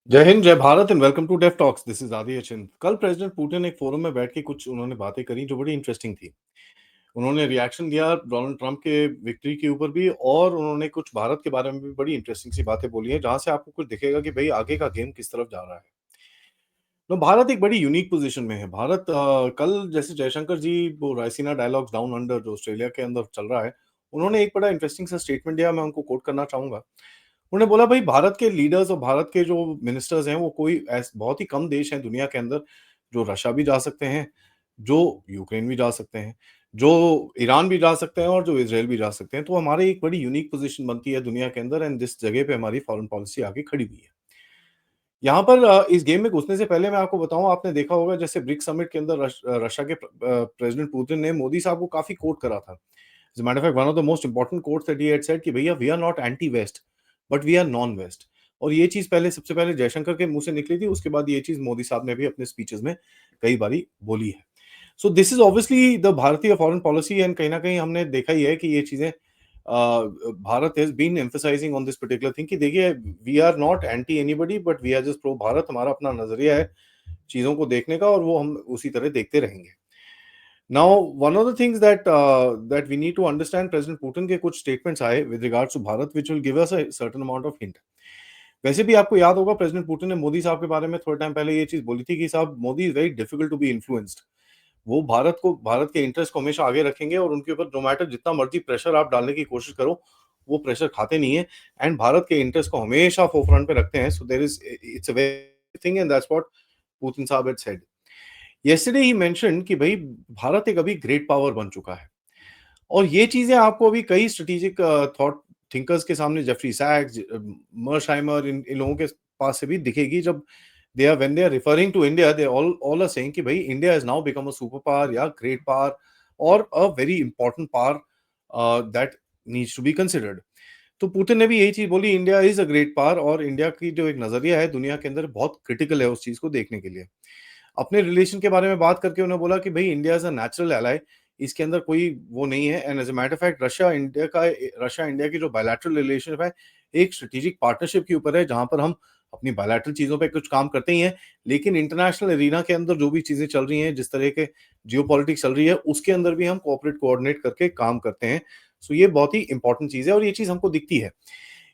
जय हिंद, जय Bharat and welcome to Deaf Talks. This is Aadi Achin. कल प्रेसिडेंट पुतिन एक फोरम में बैठ के कुछ उन्होंने बातें करी जो बड़ी इंटरेस्टिंग थी। उन्होंने रिएक्शन दिया डोनाल्ड ट्रंप के विक्ट्री के ऊपर भी, और उन्होंने कुछ भारत के बारे में भी बड़ी इंटरेस्टिंग सी बातें बोली हैं, जहां से आपको कुछ दिखेगा कि भाई आगे का गेम किस तरफ जा रहा है। तो भारत एक बड़ी यूनिक पोजीशन में है। भारत कल जैसे जयशंकर जी वो रायसीना डायलॉग्स डाउन अंडर जो ऑस्ट्रेलिया के अंदर चल रहा है, उन्होंने एक बड़ा इंटरेस्टिंग सा स्टेटमेंट दिया। मैं उनको कोट करना चाहूंगा। उन्होंने बोला भाई भारत के लीडर्स और भारत के जो मिनिस्टर्स हैं वो कोई बहुत ही कम देश हैं दुनिया के अंदर जो रशिया भी जा सकते हैं, जो यूक्रेन भी जा सकते हैं, जो ईरान भी जा सकते हैं और जो इसराइल भी जा सकते हैं। तो हमारी एक बड़ी यूनिक पोजीशन बनती है दुनिया के अंदर, एंड जिस जगह पे हमारी फॉरेन पॉलिसी आगे खड़ी हुई है। यहाँ पर इस गेम में घुसने से पहले मैं आपको बताऊं, आपने देखा होगा जैसे ब्रिक्स समिट के अंदर रशिया के प्रेसिडेंट पुतिन ने मोदी साहब को काफी कोट करा था। As a matter of fact, one of the most important quotes that he had said कि भैया we are not anti west but we are non west. और ये चीज पहले सबसे पहले जयशंकर के मुंह से निकली थी, उसके बाद ये चीज मोदी साहब ने भी अपने स्पीचेस में कई बारी बोली है। So this is obviously the भारतीय फॉरेन पॉलिसी, एंड कहीं ना कहीं हमने देखा ही है कि ये चीजें Bharat has been emphasising on this particular thing कि देखिए we are not anti anybody but we are just pro Bharat. हमारा अपना नजरिया है चीजों को देखने का, और वो हम उसी तरह देखते रहेंगे। Now, one of the things that we need to understand, President Putin के कुछ statements आए with regards to Bharat, which will give us a certain amount of hint. वैसे भी आपको याद होगा प्रेसिडेंट पुतिन ने मोदी साहब के बारे में थोड़े टाइम पहले ये चीज बोली थी कि साहब Modi is very difficult to be influenced. वो भारत के इंटरेस्ट को हमेशा आगे रखेंगे, और उनके ऊपर नो मैटर जितना मर्जी प्रेशर आप डालने की कोशिश करो, वो प्रेशर खाते नहीं है, एंड भारत के इंटरेस्ट को हमेशा फोरफ्रंट पे रखते हैं। So there is it's a very thing, and that's what Putin साहब हैड सेड। येस्टरडे ही मेंशन्ड कि भाई भारत एक अभी ग्रेट पावर बन चुका है। और ये चीजें आपको अभी कई स्ट्रेटेजिक थॉट थिंकर्स के सामने, जेफरी सैक्स, मर्शाइमर, इन लोगों के पास से भी दिखेगी, जब they are referring to India, they all are saying कि भाई India has now become a super power या ग्रेट पावर और a very important power that needs to be considered. तो पुतिन ने भी यही चीज बोली, India is a great power, और इंडिया की जो एक नजरिया है दुनिया के अंदर बहुत क्रिटिकल है उस चीज को देखने के लिए। अपने रिलेशन के बारे में बात करके उन्होंने बोला कि भाई India is a natural ally, इसके अंदर कोई वो नहीं है। And as a matter of fact Russia India की जो बायलैटरल रिलेशनशिप है, एक स्ट्रेटेजिक पार्टनरशिप के ऊपर है, जहां पर हम अपनी बायलैटरल चीजों पे कुछ काम करते ही हैं, लेकिन इंटरनेशनल एरिना के अंदर जो भी चीजें चल रही हैं, जिस तरह के जियोपॉलिटिक्स चल रही है, उसके अंदर भी हम कोऑर्डिनेट करके काम करते हैं। सो ये बहुत ही इंपॉर्टेंट चीज है, और ये चीज हमको दिखती है।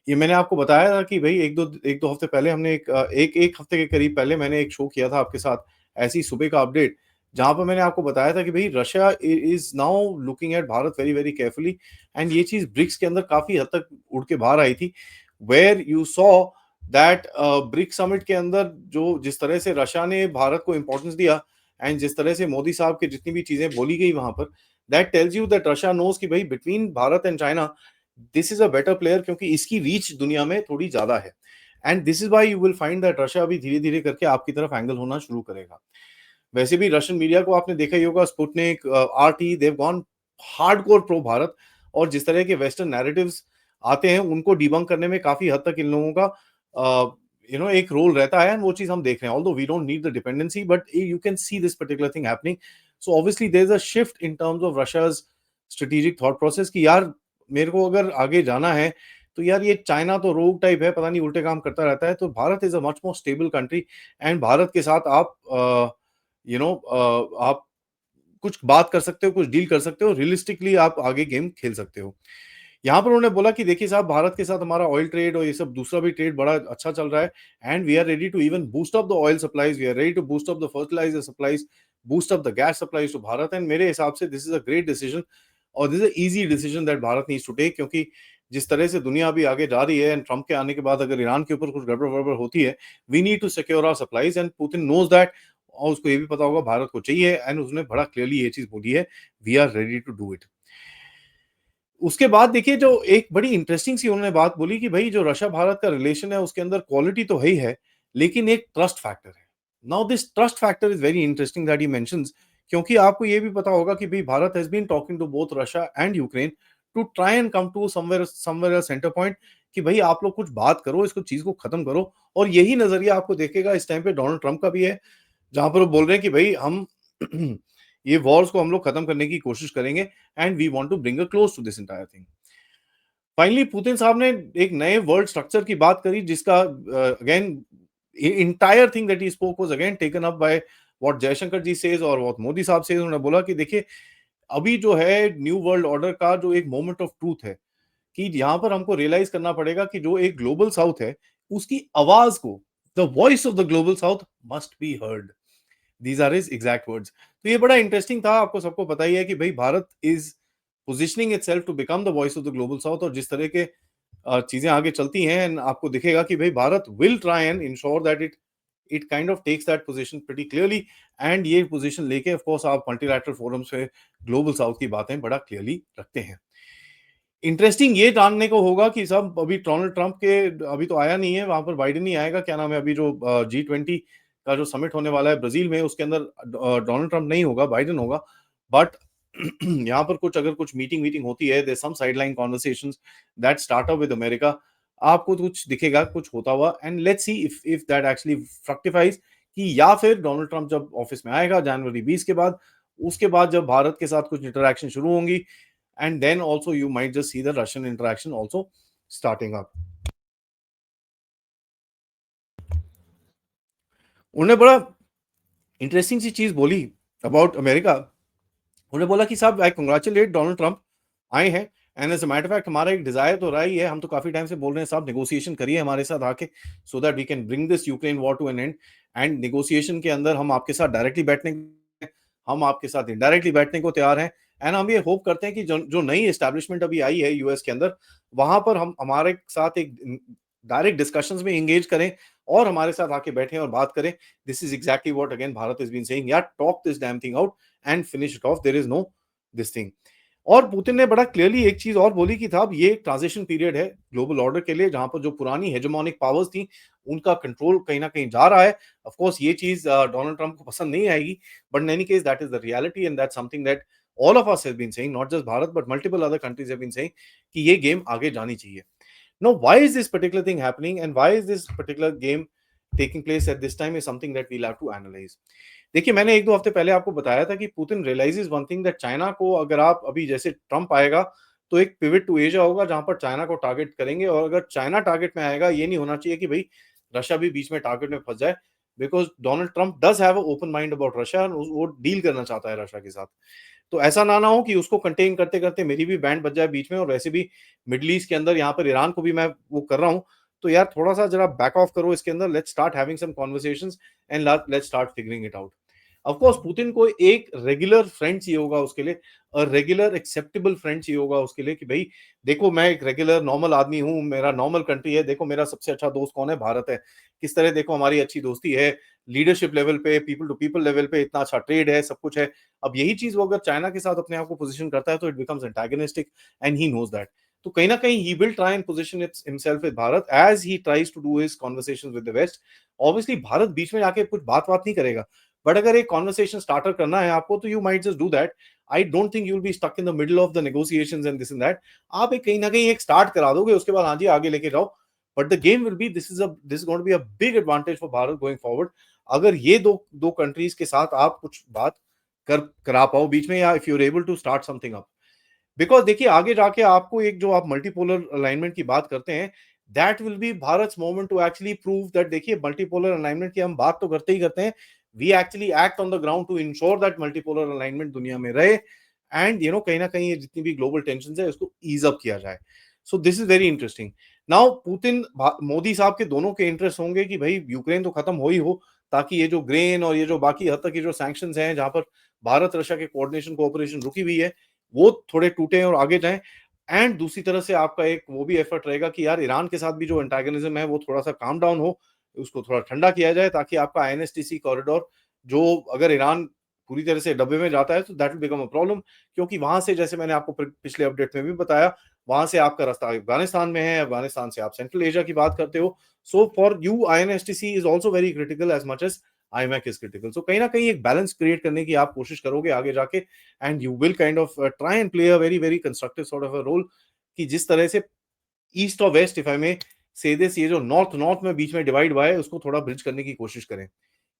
ये मैंने आपको बताया था कि भाई एक दो हफ्ते पहले हमने एक हफ्ते के करीब पहले मैंने एक शो किया था आपके साथ, ऐसी सुबह का अपडेट, जहां पर मैंने आपको बताया था कि भाई Russia is now looking at Bharat very very carefully. And ये चीज ब्रिक्स के अंदर काफी हद तक उड़ के बाहर आई थी, where you saw that BRICS summit के अंदर जो जिस तरह से रशिया ने भारत को इंपॉर्टेंस दिया, एंड जिस तरह से मोदी साहब की जितनी भी चीजें बोली गई वहां पर, that tells you that Russia knows कि भाई between Bharat and China this is a better player, क्योंकि इसकी रीच दुनिया में थोड़ी ज्यादा है। And this is why you will find that Russia भी धीरे धीरे करके आपकी तरफ एंगल होना शुरू करेगा। वैसे भी रशियन मीडिया को आपने देखा ही होगा, स्पुतनिक, आरटी, देव गॉन हार्डकोर प्रो भारत, और जिस तरह के वेस्टर्न नैरेटिव्स आते हैं उनको डिबंक करने में काफी हद तक इन लोगों का एक रोल रहता है, एंड वो चीज हम देख रहे हैं। Although we don't need the dependency but you can see this particular thing happening. So obviously there is a shift in terms of Russia's strategic thought process कि यार मेरे को अगर आगे जाना है, तो यार ये चाइना तो रोग टाइप है, पता नहीं उल्टे काम करता रहता है, तो Bharat is a much more stable country. And Bharat के साथ आप आप कुछ बात कर सकते हो, कुछ डील कर सकते हो, रियलिस्टिकली आप आगे गेम खेल सकते हो। यहाँ पर उन्होंने बोला कि देखिए साहब भारत के साथ हमारा ऑयल ट्रेड और ये सब दूसरा भी ट्रेड बड़ा अच्छा चल रहा है, and we are ready to even boost up the oil supplies, we are ready to boost up the fertiliser supplies, boost up the gas supplies to Bharat. And मेरे हिसाब से this is a great decision, और this is easy decision that Bharat needs to take, क्योंकि जिस तरह से दुनिया अभी आगे जा रही है, एंड ट्रंप के आने के बाद अगर ईरान के ऊपर कुछ गड़बड़ वड़बड़ होती है, we need to secure our supplies, and Putin knows that, और उसको ये भी पता होगा भारत को चाहिए, एंड उसने बड़ा क्लियरली ये चीज बोली है, we are ready to do it. उसके बाद देखिए जो एक बड़ी इंटरेस्टिंग सी उन्होंने बात बोली कि भाई जो रशिया भारत का रिलेशन है उसके अंदर क्वालिटी तो है ही है, लेकिन एक ट्रस्ट फैक्टर है। Now this trust factor is very interesting that he mentions, क्योंकि आपको ये भी पता होगा कि भाई Bharat has been talking to both Russia and Ukraine to try and come to somewhere a centre point, कि भाई आप लोग कुछ बात करो, इसको चीज को खत्म करो। और यही नजरिया आपको देखेगा इस टाइम पे डोनाल्ड ट्रंप का भी है, जहां पर वो बोल रहे हैं कि भाई हम ये वॉर्स को हम लोग खत्म करने की कोशिश करेंगे, and we want to bring a close to this entire thing. Finally Putin साहब ने एक नए वर्ल्ड स्ट्रक्चर की बात करी, जिसका again entire thing that he spoke was again taken up by what Jaishankar ji says और what मोदी साहब says। उन्होंने बोला कि देखिए अभी जो है न्यू वर्ल्ड ऑर्डर का जो एक मोमेंट ऑफ ट्रूथ है कि यहाँ पर हमको रियलाइज करना पड़ेगा कि जो एक ग्लोबल साउथ है उसकी आवाज को, the voice of the global south must be heard. These are his exact words. तो ये बड़ा इंटरेस्टिंग था। आपको सबको पता ही है कि भाई Bharat is positioning itself to become the voice of the global south. और जिस तरह के चीजें आगे चलती हैं and आपको दिखेगा कि भाई Bharat will try and ensure that it kind of takes that position pretty clearly. And ये पोजीशन लेके ऑफ कोर्स आप मल्टीलैटरल फोरम्स पे ग्लोबल साउथ की बातें बड़ा क्लियरली रखते हैं। इंटरेस्टिंग ये जानने को होगा कि सब अभी डोनाल्ड ट्रंप के अभी तो आया नहीं है, वहां पर बाइडेन ही आएगा। क्या नाम है, अभी जो G20 का जो समिट होने वाला है ब्राजील में, उसके अंदर डोनाल्ड ट्रंप नहीं होगा, बाइडेन होगा। बट यहाँ पर कुछ अगर कुछ मीटिंग वीटिंग होती है, there some sideline conversations that start up with America, आपको कुछ दिखेगा कुछ होता हुआ। And let's see if that actually fructifies कि या फिर डोनाल्ड ट्रंप जब ऑफिस में आएगा जनवरी 20 के बाद, उसके बाद जब भारत के साथ कुछ इंटरेक्शन शुरू होंगी, and then also you might just see the Russian interaction also starting up। उन्होंने बड़ा इंटरेस्टिंग सी चीज बोली अबाउट अमेरिका। उन्होंने बोला कि साहब आई कंग्रेचुलेट डोनाल्ड ट्रंप आए हैं, and as a matter fact हमारा एक डिजायर तो रहा ही है, हम तो काफी टाइम से बोल रहे हैं साहब नेगोशिएशन करिए हमारे साथ आके, so that we can bring this Ukraine war to an end. And negotiation के अंदर हम आपके साथ डायरेक्टली बैठने, हम आपके साथ इनडायरेक्टली बैठने को तैयार हैं। एंड हम ये होप करते हैं कि जो नई एस्टैब्लिशमेंट अभी आई है यूएस के अंदर, वहां पर हम हमारे साथ एक डायरेक्ट डिस्कशंस में एंगेज करें और हमारे साथ आके बैठें और बात करें। This is exactly what again Bharat is been saying, यार talk this damn thing out and finish it off, there is no this thing. और पुतिन ने बड़ा क्लियरली एक चीज और बोली कि साहब ये ट्रांजिशन पीरियड है ग्लोबल ऑर्डर के लिए, जहां पर जो पुरानी हेजेमोनिक पावर्स थी उनका कंट्रोल कहीं ना कहीं जा रहा है। ऑफ कोर्स ये चीज डोनाल्ड ट्रंप को पसंद नहीं आएगी, but in any case that is the reality and that's something that all of us have been saying, not just Bharat but multiple other countries have been saying कि ये game आगे जानी चाहिए। Now, why is this particular thing happening and why is this particular game taking place at this time is something that we'll have to analyze। देखिए मैंने एक दो हफ्ते पहले आपको बताया था कि Putin realises one thing that China को, अगर आप अभी जैसे ट्रंप आएगा तो एक पिवट टू एशिया होगा जहां पर चाइना को टारगेट करेंगे। और अगर चाइना टारगेट में आएगा, ये नहीं होना चाहिए कि भाई रशिया भी बीच में टारगेट में फंस जाए, because Donald Trump does have a open mind about Russia, वो डील करना चाहता है रशिया के साथ। तो ऐसा ना हो कि उसको कंटेन करते करते मेरी भी बैंड बज जाए बीच में। और वैसे भी मिडल ईस्ट के अंदर यहाँ पर ईरान को भी मैं वो कर रहा हूँ, तो यार थोड़ा सा जरा बैक ऑफ करो इसके अंदर, let's start having some conversations and let's start figuring it out. Of course Putin को एक रेगुलर फ्रेंड चाहिए होगा उसके लिए, और रेगुलर एक्सेप्टेबल फ्रेंड चाहिए होगा उसके लिए कि भाई देखो मैं एक रेगुलर नॉर्मल आदमी हूँ, मेरा नॉर्मल कंट्री है, देखो मेरा सबसे अच्छा दोस्त कौन है, भारत है, किस तरह देखो हमारी अच्छी दोस्ती है, लीडरशिप लेवल पे, पीपल टू पीपल लेवल पे इतना अच्छा ट्रेड है, सब कुछ है। अब यही चीज वो अगर चाइना के साथ अपने आप को पोजीशन करता है तो it becomes antagonistic and he knows that. तो कहीं ना कहीं he will try and position himself with Bharat as he tries to do his conversations with the West. Obviously Bharat बीच में जाके कुछ बात नहीं करेगा, बट अगर एक कॉन्वर्सेशन स्टार्टर करना है आपको तो you might just do that. I don't think you will be stuck in the middle of the negotiations and this and that. आप एक कहीं ना कहीं एक स्टार्ट करा दोगे, उसके बाद हाँ जी आगे लेके जाओ। But the game will be, this going to be a big advantage for Bharat going forward, अगर ये दो दो कंट्रीज के साथ आप कुछ बात करा पाओ बीच में, या if you are able to start something up. Because देखिए आगे जाके आपको एक जो आप मल्टीपोलर अलाइनमेंट की बात करते हैं, that will be Bharat moment to actually prove that, देखिए मल्टीपोलर अलाइनमेंट की हम बात तो करते ही करते हैं, we actually act on the ground to ensure that multipolar alignment दुनिया में रहे, एंड कहीं ना कहीं ये जितनी भी ग्लोबल टेंशन है उसको ईज अप किया जाए। So this is very interesting. Now Putin Modi साहब के दोनों के इंटरेस्ट होंगे कि भाई यूक्रेन तो खत्म हो ही हो, ताकि ये जो ग्रेन और ये जो बाकी हद तक ये जो सैंक्शंस हैं जहां पर भारत रशिया के कोऑर्डिनेशन कोऑपरेशन रुकी हुई है, वो थोड़े टूटे और आगे जाएं। एंड दूसरी तरफ से आपका एक वो भी एफर्ट रहेगा कि यार ईरान के साथ भी जो एंटागोनिज्म है वो थोड़ा सा काम डाउन हो, उसको थोड़ा ठंडा किया जाए, ताकि आपका आईएनएसटीसी कॉरिडोर, जो अगर ईरान पूरी तरह से डब्बे में जाता है तो that will become a problem, क्योंकि वहां से जैसे मैंने आपको पिछले अपडेट में भी बताया, वहां से आपका रास्ता अफगानिस्तान में है, अफगानिस्तान से आप सेंट्रल एशिया की बात करते हो। So for you INSTC is also very critical as much as IMEC is critical. So कहीं ना कहीं एक बैलेंस क्रिएट करने की आप कोशिश करोगे आगे जाके, and you will kind of try and play a very very constructive sort of a role, कि जिस तरह से ईस्ट और वेस्ट, इफ आई मे से दिस, ये जो नॉर्थ नॉर्थ में बीच में डिवाइड हुआ है उसको थोड़ा ब्रिज करने की कोशिश करें।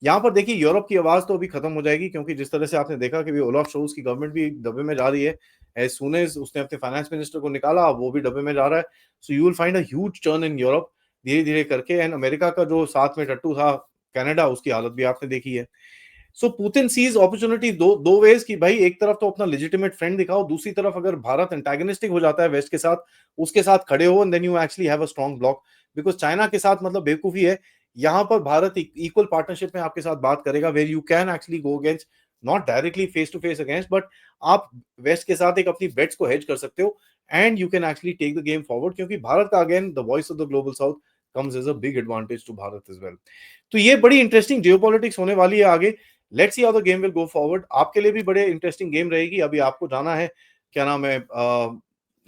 यहाँ पर देखिए यूरोप की आवाज तो अभी खत्म हो जाएगी, क्योंकि जिस तरह से आपने देखा कि ओलाफ शोल्स की गवर्नमेंट भी डब्बे में जा रही है, एज सून एज उसने अपने फाइनेंस मिनिस्टर को निकाला वो भी डब्बे में जा रहा है। So you will find a huge turn in Europe, धीरे-धीरे करके। एंड अमेरिका का जो साथ में टट्टू था, कनाडा, उसकी हालत भी आपने देखी है। सो पुतिन सीज अपॉर्चुनिटी दो दो वेज कि भाई एक तरफ तो अपना लेजिटिमेट फ्रेंड दिखाओ, दूसरी तरफ अगर भारत एंटागनिस्टिक हो जाता है वेस्ट के साथ, उसके साथ खड़े हो, and then you actually have a strong bloc. Because China के साथ मतलब बेवकूफी है। यहाँ पर भारत इक्वल पार्टनरशिप में आपके साथ बात करेगा, where you can actually go against, not directly face to face against, but आप वेस्ट के साथ एक अपनी बेट्स को हेज कर सकते हो, and you can actually take the game forward, क्योंकि भारत का again the voice of the global south comes as a big advantage to Bharat as well. तो ये बड़ी इंटरेस्टिंग जियोपॉलिटिक्स होने वाली है आगे। Let's see how the game will go forward. आपके लिए भी बड़े इंटरेस्टिंग गेम रहेगी। अभी आपको जाना है, क्या नाम है,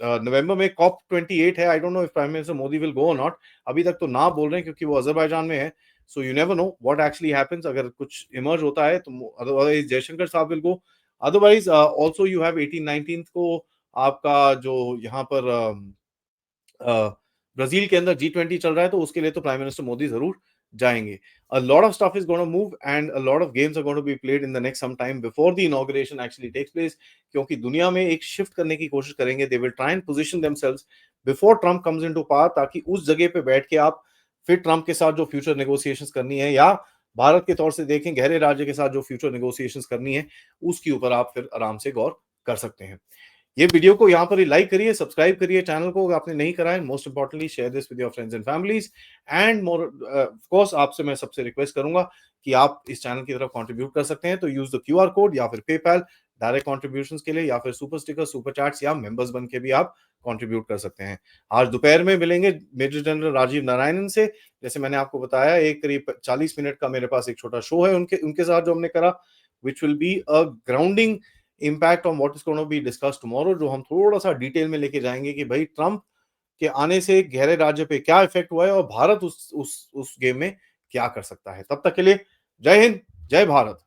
नवंबर में कॉप 28 है। I don't know if prime minister Modi will go और नॉट। अभी तक तो ना बोल रहे हैं क्योंकि वो अजरबैजान में है। So you never know what actually happens. अगर कुछ इमर्ज होता है तो अदरवाइज जयशंकर साहब will go. Otherwise also you have 18 19 को आपका जो यहाँ पर अ, ब्राजील के अंदर G20 चल रहा है, तो उसके लिए तो प्राइम मिनिस्टर मोदी जरूर जाएंगे। A lot of stuff is going to move and a lot of games are going to be played in the next some time before the inauguration actually takes place, क्योंकि दुनिया में एक shift करने की कोशिश करेंगे। They will try and position themselves before Trump comes into power, ताकि उस जगह पे बैठ के आप फिर ट्रंप के साथ जो फ्यूचर नेगोशिएशंस करनी है, या भारत के तौर से देखें गहरे राज्य के साथ जो फ्यूचर नेगोशिएशंस करनी है, उसके ऊपर आप फिर आराम से गौर कर सकते हैं। ये वीडियो को यहाँ पर ही लाइक करिए, सब्सक्राइब करिए चैनल को अगर आपने नहीं करा है। Most importantly share this with your friends and families, and more of course आपसे मैं सबसे रिक्वेस्ट करूंगा कि आप इस चैनल की तरफ कंट्रीब्यूट कर सकते हैं, तो यूज द क्यूआर कोड या फिर पेपैल डायरेक्ट कंट्रीब्यूशंस के लिए, या फिर सुपर स्टिकर, सुपर चैट्स या मेंबर्स बन के भी आप कंट्रीब्यूट कर सकते हैं। आज दोपहर में मिलेंगे मेजर जनरल राजीव नारायणन से। जैसे मैंने आपको बताया, एक करीब 40 मिनट का मेरे पास एक छोटा शो है उनके उनके साथ जो हमने करा, which will be a grounding impact on what is going to be discussed tomorrow, जो हम थोड़ा सा डिटेल में लेके जाएंगे कि भाई ट्रंप के आने से गहरे राज्य पे क्या इफेक्ट हुआ है और भारत उस गेम में क्या कर सकता है। तब तक के लिए जय हिंद, जय भारत।